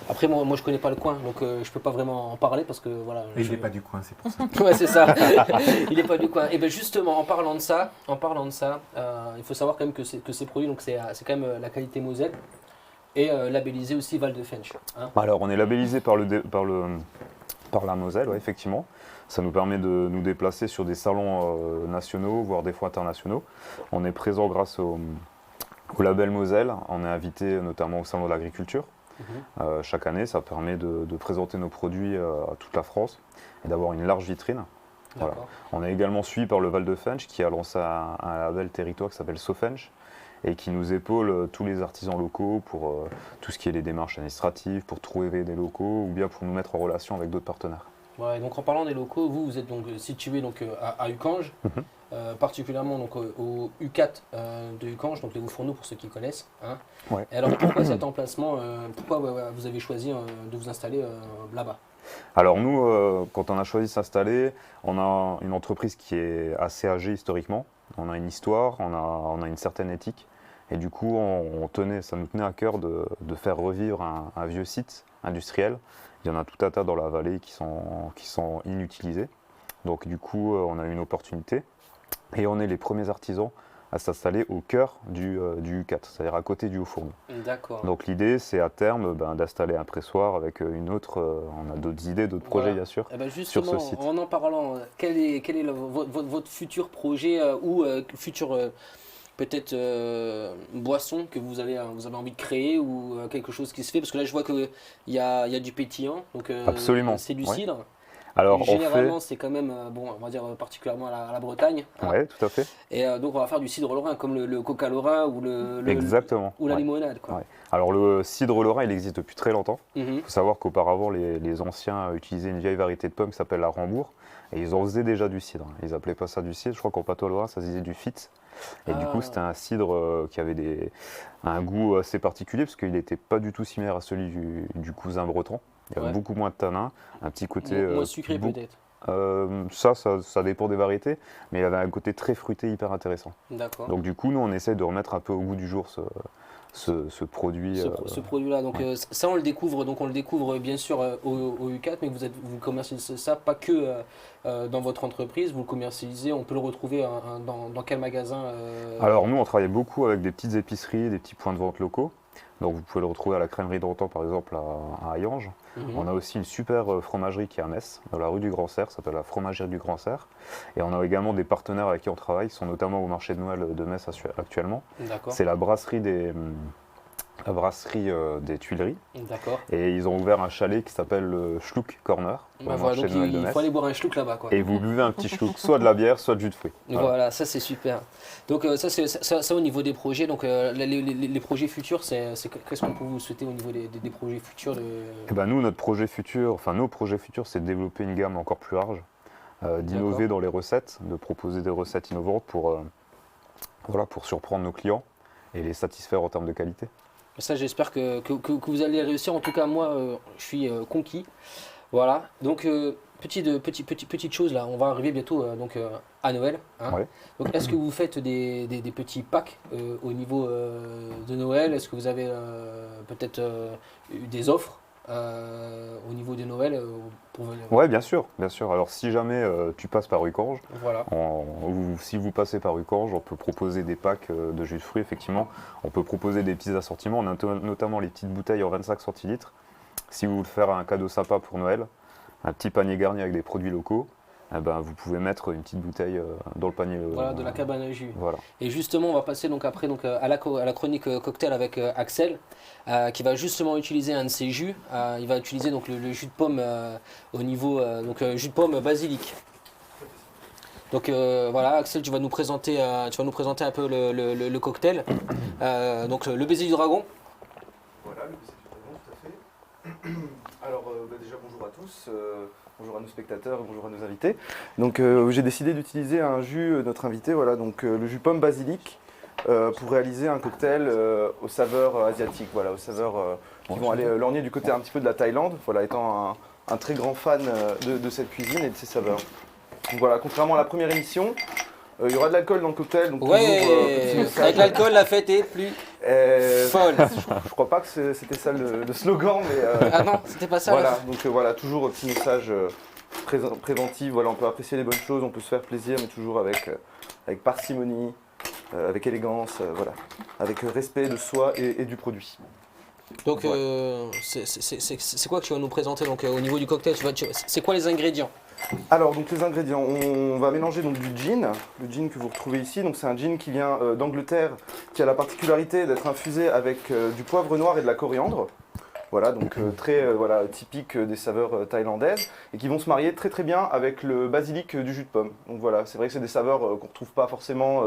Après, moi, je connais pas le coin, donc je peux pas vraiment en parler parce que voilà. Et il n'est pas du coin, c'est pour ça. Ouais, c'est ça. Il n'est pas du coin. Et bien justement, en parlant de ça, il faut savoir quand même que ces produits, donc c'est quand même la qualité Moselle et labellisé aussi Val de Fench. Hein. Alors on est labellisé par la Moselle, ouais, effectivement. Ça nous permet de nous déplacer sur des salons nationaux, voire des fois internationaux. On est présent grâce au label Moselle. On est invité notamment au salon de l'agriculture. Chaque année, ça permet de présenter nos produits à toute la France et d'avoir une large vitrine. Voilà. D'accord. On est également suivi par le Val de Fench qui a lancé un label territoire qui s'appelle SoFench et qui nous épaule tous les artisans locaux pour tout ce qui est les démarches administratives, pour trouver des locaux ou bien pour nous mettre en relation avec d'autres partenaires. Ouais, donc en parlant des locaux, vous êtes donc situé donc à Ucange, particulièrement donc au U4 de Ucange, donc les Hauts-Fourneaux pour ceux qui connaissent. Hein. Ouais. Et alors pourquoi cet emplacement, pourquoi vous avez choisi de vous installer là-bas? Alors nous, quand on a choisi de s'installer, on a une entreprise qui est assez âgée historiquement. On a une histoire, on a une certaine éthique. Et du coup, ça nous tenait à cœur de faire revivre un vieux site industriel. Il y en a tout un tas dans la vallée qui sont inutilisés. Donc du coup, on a eu une opportunité. Et on est les premiers artisans à s'installer au cœur du U4, c'est-à-dire à côté du Haut-Fourneau. D'accord. Donc l'idée, c'est à terme d'installer un pressoir avec une autre. On a d'autres idées, d'autres projets, bien sûr. Eh ben sur justement, ce site. en parlant, quel est votre futur projet ou futur peut-être boisson que vous avez envie de créer ou quelque chose qui se fait? Parce que là, je vois qu'il y a du pétillant, donc Absolument, c'est du ouais. cidre. Alors Généralement, c'est quand même, bon, on va dire particulièrement à la Bretagne. Hein. Oui, tout à fait. Et donc, on va faire du cidre lorrain, comme le coca lorrain ou Exactement. ou la ouais. limonade. Quoi. Ouais. Alors le cidre lorrain, il existe depuis très longtemps. Mhm. Il faut savoir qu'auparavant, les anciens utilisaient une vieille variété de pomme qui s'appelle la Rambourg. Et ils en faisaient déjà du cidre. Ils appelaient pas ça du cidre, je crois qu'en patois lorrain, ça se disait du fit. Et du coup, c'était un cidre qui avait un goût assez particulier, parce qu'il n'était pas du tout similaire à celui du cousin breton. Il y avait Ouais. beaucoup moins de tanin, un petit côté... Moins sucré peut-être. Ça dépend des variétés, mais il avait un côté très fruité, hyper intéressant. D'accord. Donc du coup, nous, on essaie de remettre un peu au goût du jour ce produit. Ce produit-là, donc ça on le découvre bien sûr au U4, mais vous commercialisez ça pas que dans votre entreprise, vous le commercialisez, on peut le retrouver dans quel magasin Alors nous, on travaille beaucoup avec des petites épiceries, des petits points de vente locaux. Donc vous pouvez le retrouver à la crèmerie d'Antan par exemple à Hayange. On a aussi une super fromagerie qui est à Metz, dans la rue du Grand Cerf, ça s'appelle la fromagerie du Grand Cerf. Et on a également des partenaires avec qui on travaille, qui sont notamment au marché de Noël de Metz actuellement. D'accord. C'est la brasserie des Tuileries. D'accord. Et ils ont ouvert un chalet qui s'appelle le Schluck Corner, au Bah voilà, marché donc de Noël de il Metz. faut aller boire un schluck là-bas quoi. Et vous buvez un petit schluck, soit de la bière, soit de jus de fruits. Voilà, ça c'est super. Donc ça au niveau des projets, donc les projets futurs, qu'est-ce qu'on peut vous souhaiter au niveau des projets futurs Eh ben nous, nos projets futurs, c'est de développer une gamme encore plus large, d'innover dans les recettes, de proposer des recettes innovantes pour surprendre nos clients et les satisfaire en termes de qualité. Ça, j'espère que vous allez réussir. En tout cas, moi, je suis conquis. Voilà. Donc, petite chose là. On va arriver bientôt à Noël. Hein. Ouais. Donc, est-ce que vous faites des petits packs au niveau de Noël? Est-ce que vous avez peut-être eu des offres au niveau de Noël pour venir? Ouais, bien sûr, bien sûr. Alors si jamais tu passes par Ucorge, Voilà. ou si vous passez par Ucorge, on peut proposer des packs de jus de fruits, effectivement. On peut proposer des petits assortiments, notamment les petites bouteilles en 25 centilitres. Si vous voulez faire un cadeau sympa pour Noël, un petit panier garni avec des produits locaux, eh ben, vous pouvez mettre une petite bouteille dans le panier. Voilà, de la cabane à jus. Voilà. Et justement, on va passer donc après à la chronique cocktail avec Axel, qui va justement utiliser un de ses jus. Il va utiliser donc le jus de pomme au niveau jus de pomme basilic. Donc voilà, Axel, tu vas nous présenter un peu le cocktail. Donc le baiser du dragon. Voilà, le baiser du dragon, tout à fait. Alors déjà bonjour à tous, bonjour à nos spectateurs et bonjour à nos invités. Donc j'ai décidé d'utiliser un jus de notre invité, voilà, donc le jus pomme basilic pour réaliser un cocktail aux saveurs asiatiques, voilà, aux saveurs qui vont aller lorgner du côté un petit peu de la Thaïlande, voilà, étant un très grand fan de cette cuisine et de ses saveurs. Donc voilà, contrairement à la première émission, il y aura de l'alcool dans le cocktail. Donc Ouais, toujours, petit message. avec l'alcool, la fête est plus folle. Je crois pas que c'était ça le slogan, mais Ah non, c'était pas ça. voilà, donc voilà, toujours petit message préventif, voilà, on peut apprécier les bonnes choses, on peut se faire plaisir, mais toujours avec parcimonie, avec élégance, voilà, avec respect de soi et du produit. Donc Ouais. c'est quoi que tu vas nous présenter donc au niveau du cocktail? C'est quoi les ingrédients? Alors donc les ingrédients, on va mélanger donc du gin, le gin que vous retrouvez ici, donc c'est un gin qui vient d'Angleterre, qui a la particularité d'être infusé avec du poivre noir et de la coriandre. Voilà, donc très voilà, typique des saveurs thaïlandaises et qui vont se marier très très bien avec le basilic du jus de pomme. Donc voilà, c'est vrai que c'est des saveurs qu'on ne retrouve pas forcément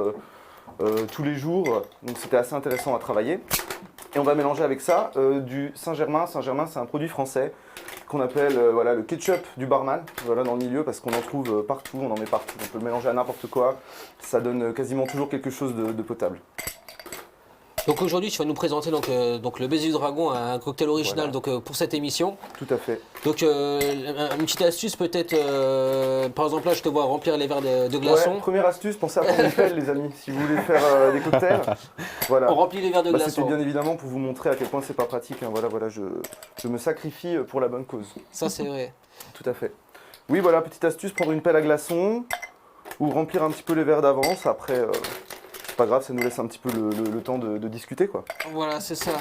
tous les jours, donc c'était assez intéressant à travailler. Et on va mélanger avec ça du Saint-Germain. Saint-Germain, c'est un produit français qu'on appelle voilà, le ketchup du barman, voilà, dans le milieu, parce qu'on en trouve partout, on en met partout. On peut le mélanger à n'importe quoi, ça donne quasiment toujours quelque chose de potable. Donc aujourd'hui tu vas nous présenter donc le baiser du dragon, un cocktail original Voilà. donc pour cette émission. Tout à fait. Donc une petite astuce peut-être, par exemple là je te vois remplir les verres de glaçons. Ouais, première astuce, pensez à prendre une pelle les amis, si vous voulez faire des cocktails. Voilà. On remplit les verres de Bah, glaçons. c'était bien évidemment pour vous montrer à quel point c'est pas pratique. Hein. Voilà, je me sacrifie pour la bonne cause. Ça c'est vrai. Tout à fait. Oui, voilà, petite astuce, prendre une pelle à glaçons ou remplir un petit peu les verres d'avance. Après, c'est pas grave, ça nous laisse un petit peu le temps de discuter, quoi. Voilà, c'est ça.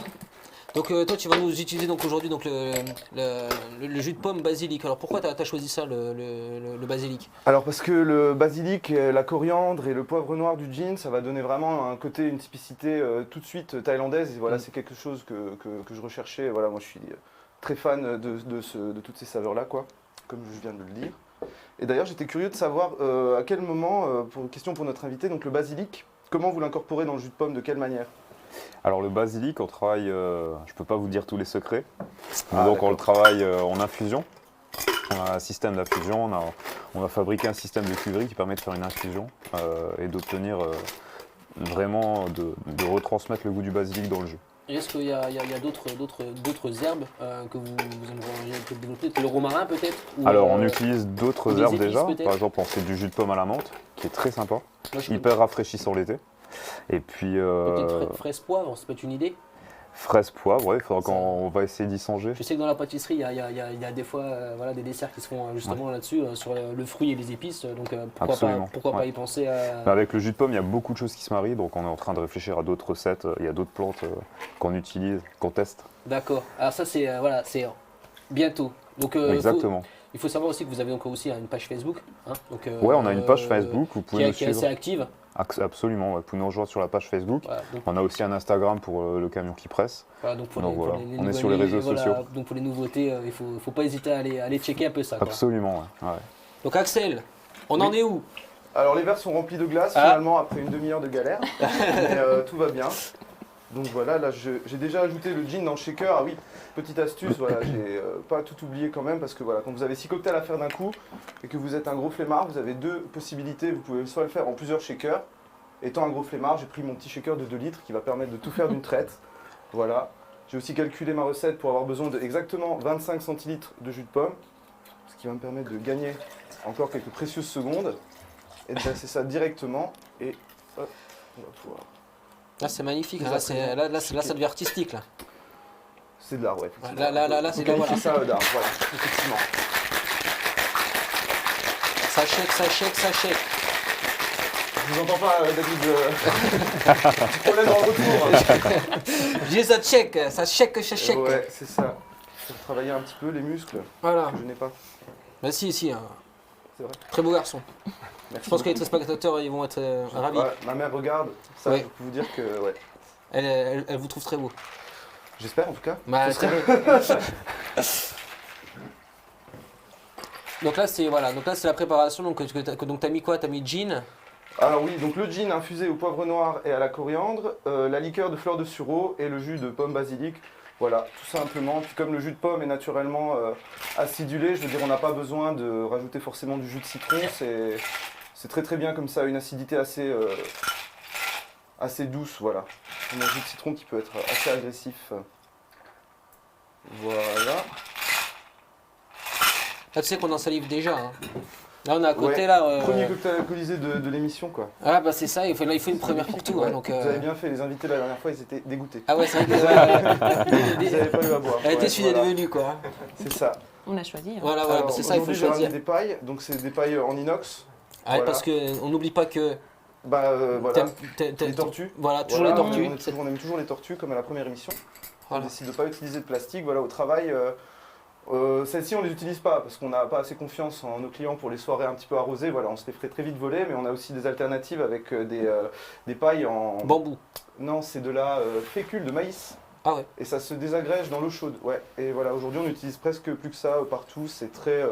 Donc toi tu vas nous utiliser donc aujourd'hui donc le jus de pomme basilic. Alors pourquoi tu as choisi ça le basilic? Alors parce que le basilic, la coriandre et le poivre noir du gin, ça va donner vraiment un côté, une typicité tout de suite thaïlandaise. Et voilà, c'est quelque chose que je recherchais. Voilà, moi je suis très fan de toutes ces saveurs-là, quoi, comme je viens de le dire. Et d'ailleurs, j'étais curieux de savoir à quel moment, question pour notre invité, donc le basilic, comment vous l'incorporez dans le jus de pomme, de quelle manière? Alors le basilic, on travaille, je ne peux pas vous dire tous les secrets, Ah, donc d'accord. on le travaille en infusion. On a un système d'infusion, on a fabriqué un système de cuverie qui permet de faire une infusion et d'obtenir vraiment de retransmettre le goût du basilic dans le jus. Et est-ce qu'il y a d'autres herbes que vous aimeriez peut-être développer? Le romarin peut-être? Ou, Alors on utilise d'autres ou des herbes épices, déjà, peut-être par exemple on fait du jus de pomme à la menthe, qui est très sympa, moi, je hyper rafraîchissant l'été. Et puis peut-être fraise poivre, ça peut être une idée. fraise poivre, ouais, il faudra qu'on va essayer d'y songer. Je sais que dans la pâtisserie, il y a des fois voilà, des desserts qui se font justement là-dessus, sur le fruit et les épices. Donc Absolument, pourquoi pas ouais. y penser Mais avec le jus de pomme, il y a beaucoup de choses qui se marient, donc on est en train de réfléchir à d'autres recettes. Il y a d'autres plantes qu'on utilise, qu'on teste. D'accord. Alors ça c'est voilà, c'est bientôt. Donc Exactement. il faut savoir aussi que vous avez donc aussi une page Facebook. Hein, donc, Ouais, on a une page Facebook, vous pouvez nous qui est assez suivre. active. Absolument, ouais, vous pouvez nous rejoindre sur la page Facebook. Voilà, donc, On a aussi un Instagram pour le camion qui presse. voilà, donc pour Donc les, voilà, pour les on est sur les réseaux sociaux. Donc pour les nouveautés, il faut pas hésiter à aller checker un peu ça. Quoi. Absolument, ouais. Donc Axel, on Oui. en est où? Alors les verres sont remplis de glace Ah. finalement après une demi-heure de galère, mais tout va bien. Donc voilà, là j'ai déjà ajouté le gin dans le shaker. Ah oui, petite astuce, voilà, j'ai pas tout oublié quand même parce que voilà, quand vous avez 6 cocktails à faire d'un coup et que vous êtes un gros flemmard, vous avez deux possibilités. Vous pouvez soit le faire en plusieurs shakers, Étant un gros flemmard, j'ai pris mon petit shaker de 2 litres qui va permettre de tout faire d'une traite. Voilà. J'ai aussi calculé ma recette pour avoir besoin de exactement 25 centilitres de jus de pomme, ce qui va me permettre de gagner encore quelques précieuses secondes et de passer ça directement. Et hop, on va pouvoir. Là, c'est magnifique. Là, Là, ça devient artistique. Là, C'est de l'art, ouais. là, c'est de l'art. C'est ça d'art, voilà, effectivement. Ça shake. Je vous entends pas, David. Petit problème en retour. Je dis ça shake. Ouais, c'est ça. Pour travailler un petit peu les muscles, Voilà. que je n'ai pas. Bah si, C'est vrai. très beau garçon. Merci Je pense que les beaucoup. téléspectateurs ils vont être ravis. Ouais, ma mère regarde, ça Ouais. je peux vous dire que ouais. Elle vous trouve très beau. J'espère en tout cas. Bah, Ce serait- donc là c'est la préparation. Donc t'as mis quoi? T'as mis gin. Alors oui, donc le gin infusé au poivre noir et à la coriandre, la liqueur de fleur de sureau et le jus de pomme basilic. Voilà, tout simplement. Puis comme le jus de pomme est naturellement acidulé, je veux dire on n'a pas besoin de rajouter forcément du jus de citron. C'est très très bien comme ça, une acidité assez douce, voilà. Un jus de citron qui peut être assez agressif. Voilà. Là tu sais qu'on en salive déjà. Hein. Là on est à côté Ouais, là. Premier cocktail alcoolisé de l'émission quoi. Ah bah c'est ça. Il faut une première pour tout. Ouais, Hein, donc, Vous avez bien fait, les invités la dernière fois ils étaient dégoûtés. Ah ouais c'est vrai que Ils n'avaient pas eu à boire. elle était Ouais, celui voilà. devenu quoi. C'est ça. On a choisi. Hein. Voilà Alors, bah, c'est ça il faut aujourd'hui, j'ai ramené choisir. des pailles, donc c'est des pailles en inox. Ah, voilà. parce que on n'oublie pas que Bah voilà, t'aimes- les tortues. Voilà toujours Voilà, les tortues. On aime toujours les tortues comme à la première émission. Voilà. On décide de ne pas utiliser de plastique. Voilà, au travail, celles-ci on ne les utilise pas parce qu'on n'a pas assez confiance en nos clients pour les soirées un petit peu arrosées. Voilà, on se les ferait très vite voler, mais on a aussi des alternatives avec des pailles en. Bambou. Non, c'est de la fécule de maïs. Ah ouais. Et ça se désagrège dans l'eau chaude. Ouais. Et voilà, aujourd'hui on n'utilise presque plus que ça partout. C'est très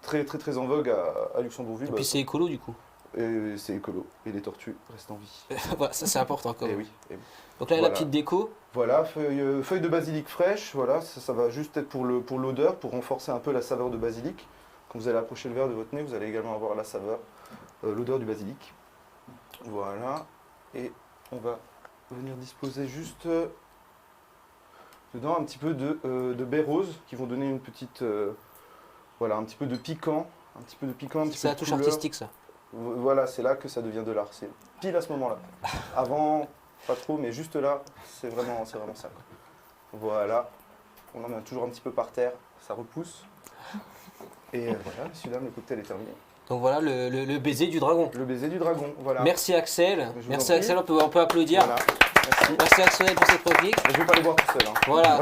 très en vogue à Luxembourgville. Et puis c'est écolo du coup. Et c'est écolo. Et les tortues restent en vie. Voilà, ça c'est important quand Et même. oui. Et oui. Donc là, Voilà. la petite déco. Voilà, feuille de basilic fraîche, voilà, ça va juste être pour l'odeur, pour renforcer un peu la saveur de basilic. Quand vous allez approcher le verre de votre nez, vous allez également avoir la saveur, l'odeur du basilic. Voilà, et on va venir disposer juste dedans un petit peu de baies roses qui vont donner une petite, voilà, un petit peu de piquant, un petit peu de C'est la touche couleur. artistique ça. Voilà, c'est là que ça devient de l'art, c'est pile à ce moment-là. Avant, pas trop, mais juste là, c'est vraiment ça. quoi. Voilà, on en met toujours un petit peu par terre, ça repousse. Et voilà, messieurs, dames, le cocktail est terminé. Donc voilà le baiser du dragon. Le baiser du dragon, voilà. Merci Axel. Je vous Merci en Axel, prie. on peut applaudir. Voilà, merci. Merci Axel pour cette chronique. Je vais pas les boire tout seul. Hein. Voilà.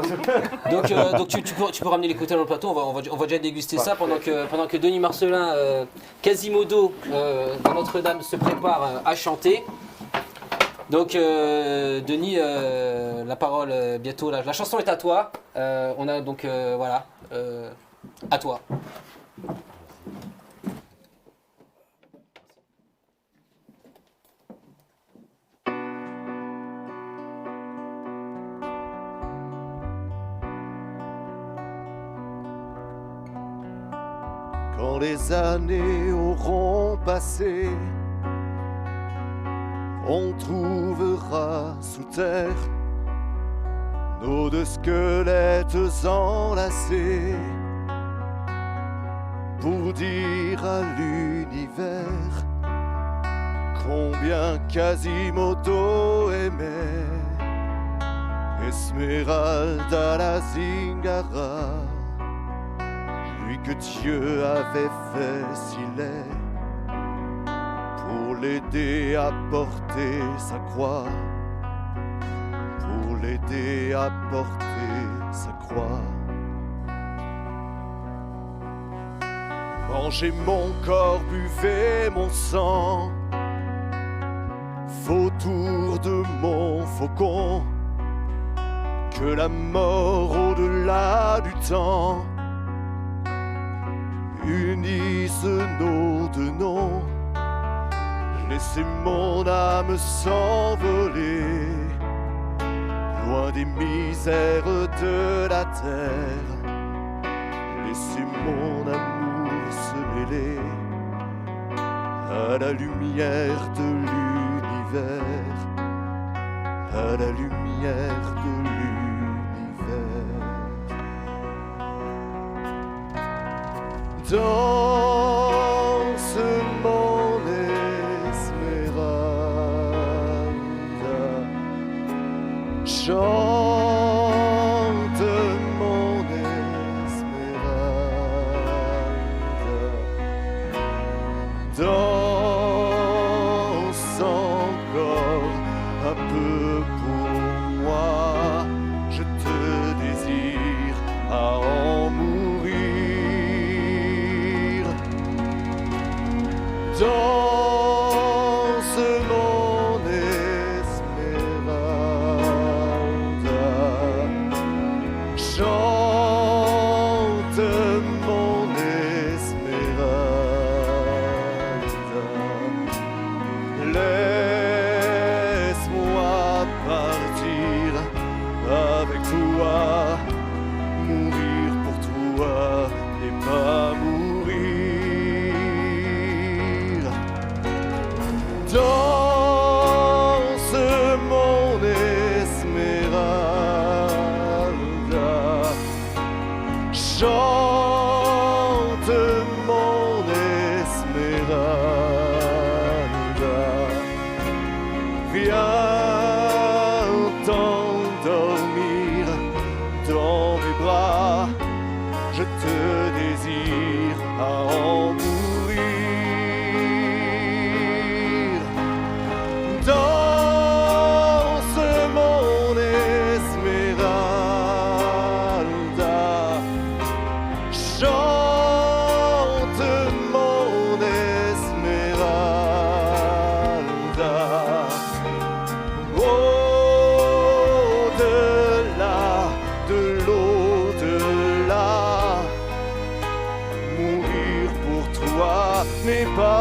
Donc tu peux ramener les cocktails dans le plateau, on va déjà déguster ça pendant que Denis Marcelin, Quasimodo dans Notre-Dame se prépare à chanter. Donc Denis, la parole bientôt, la chanson est à toi. On a donc voilà, à toi. Quand les années auront passé, on trouvera sous terre nos deux squelettes enlacés pour dire à l'univers combien Quasimodo aimait Esmeralda la Zingara, lui que Dieu avait fait si laid pour l'aider à porter sa croix, pour l'aider à porter sa croix. Mangez mon corps, buvez mon sang, vautour de mon faucon, que la mort au-delà du temps unisse nos deux noms. Laissez mon âme s'envoler, loin des misères de la terre. Laissez mon amour se mêler à la lumière de l'univers. l'hiver, à la lumière de l'univers. Danse mon Esmeralda, chante mon Esmeralda, danse encore un peu pour moi, je te désire à en mourir. Danse mon Esmeralda, chante mon Esmeralda, laisse-moi partir avec toi, mourir pour toi n'est pas mourir. Danse mon Esmeralda, chante mon Esmeralda, viens t'endormir dans mes bras, je te désire à en mourir. Danse mon Esmeralda, chante mon Esmeralda, au-delà de l'au-delà, mourir pour toi n'est pas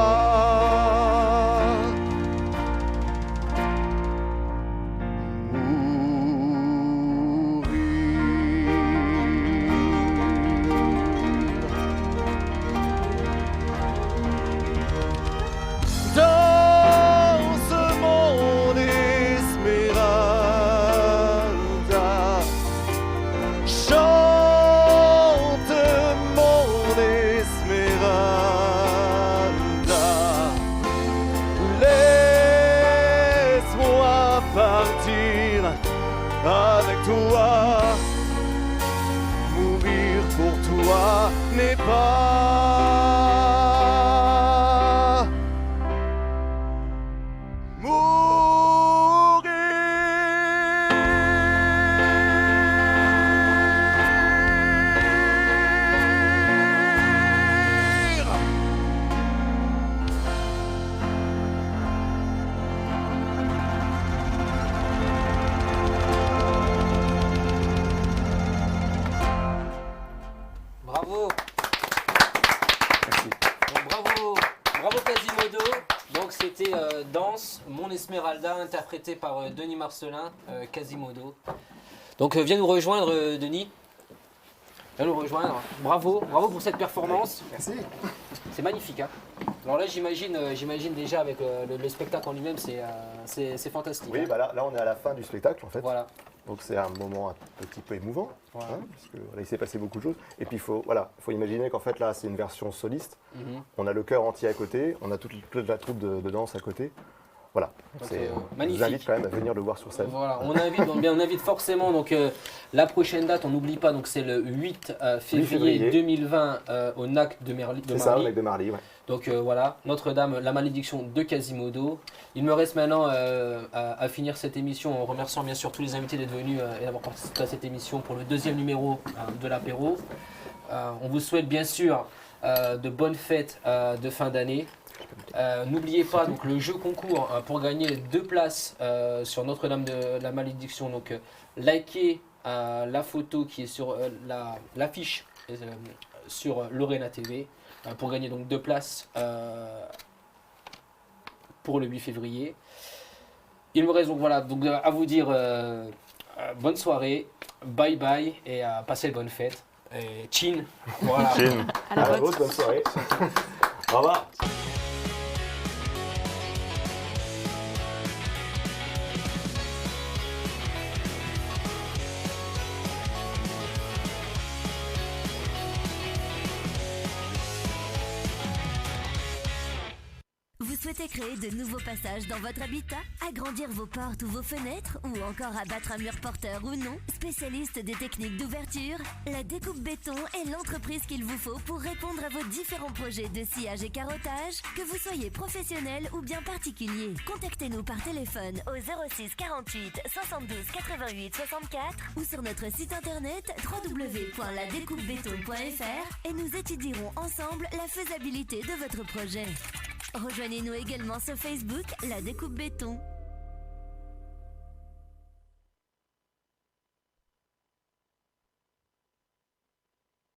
danse mon Esmeralda, chante mon Esmeralda, laisse-moi partir avec toi, mourir pour toi n'est pas mourir. Bravo. Donc, bravo Quasimodo. Donc c'était Danse, Mon Esmeralda, interprété par Denis Marcelin, Quasimodo. Donc viens nous rejoindre Denis. Viens nous rejoindre. Bravo pour cette performance. Merci. C'est magnifique. Hein. Alors là j'imagine déjà avec le spectacle en lui-même, c'est fantastique. Oui, hein. bah là on est à la fin du spectacle en fait. Voilà. Donc c'est un moment un petit peu émouvant, Voilà. parce que voilà, il s'est passé beaucoup de choses. Et puis il faut imaginer qu'en fait là c'est une version soliste. Mhm. On a le chœur entier à côté, on a toute la troupe de danse à côté. Voilà. Donc, Je vous magnifique. invite quand même à venir le voir sur scène. Voilà, on invite forcément. Donc la prochaine date, on n'oublie pas, donc c'est le 8 février 2020 au NAC de Marly. C'est ça, au Lac de Marly, ouais. Donc voilà, Notre-Dame, la malédiction de Quasimodo. Il me reste maintenant à finir cette émission en remerciant bien sûr tous les invités d'être venus et d'avoir participé à cette émission pour le deuxième numéro de l'apéro. On vous souhaite bien sûr de bonnes fêtes de fin d'année. N'oubliez pas donc le jeu concours pour gagner 2 places sur Notre-Dame de la Malédiction. Donc likez la photo qui est sur l'affiche sur Lorena TV pour gagner donc 2 places pour le 8 février. Il me reste donc voilà donc à vous dire bonne soirée, bye bye et passez de bonnes fêtes. Et chin. Voilà. Chin. À la vôtre. Bonne soirée. Au revoir. souhaitez créer de nouveaux passages dans votre habitat, agrandir vos portes ou vos fenêtres, ou encore abattre un mur porteur ou non, spécialiste des techniques d'ouverture, la Découpe Béton est l'entreprise qu'il vous faut pour répondre à vos différents projets de sciage et carottage, que vous soyez professionnel ou bien particulier. Contactez-nous par téléphone au 06 48 72 88 64 ou sur notre site internet www.ladécoupebéton.fr et nous étudierons ensemble la faisabilité de votre projet. Rejoignez-nous également sur Facebook, La Découpe Béton.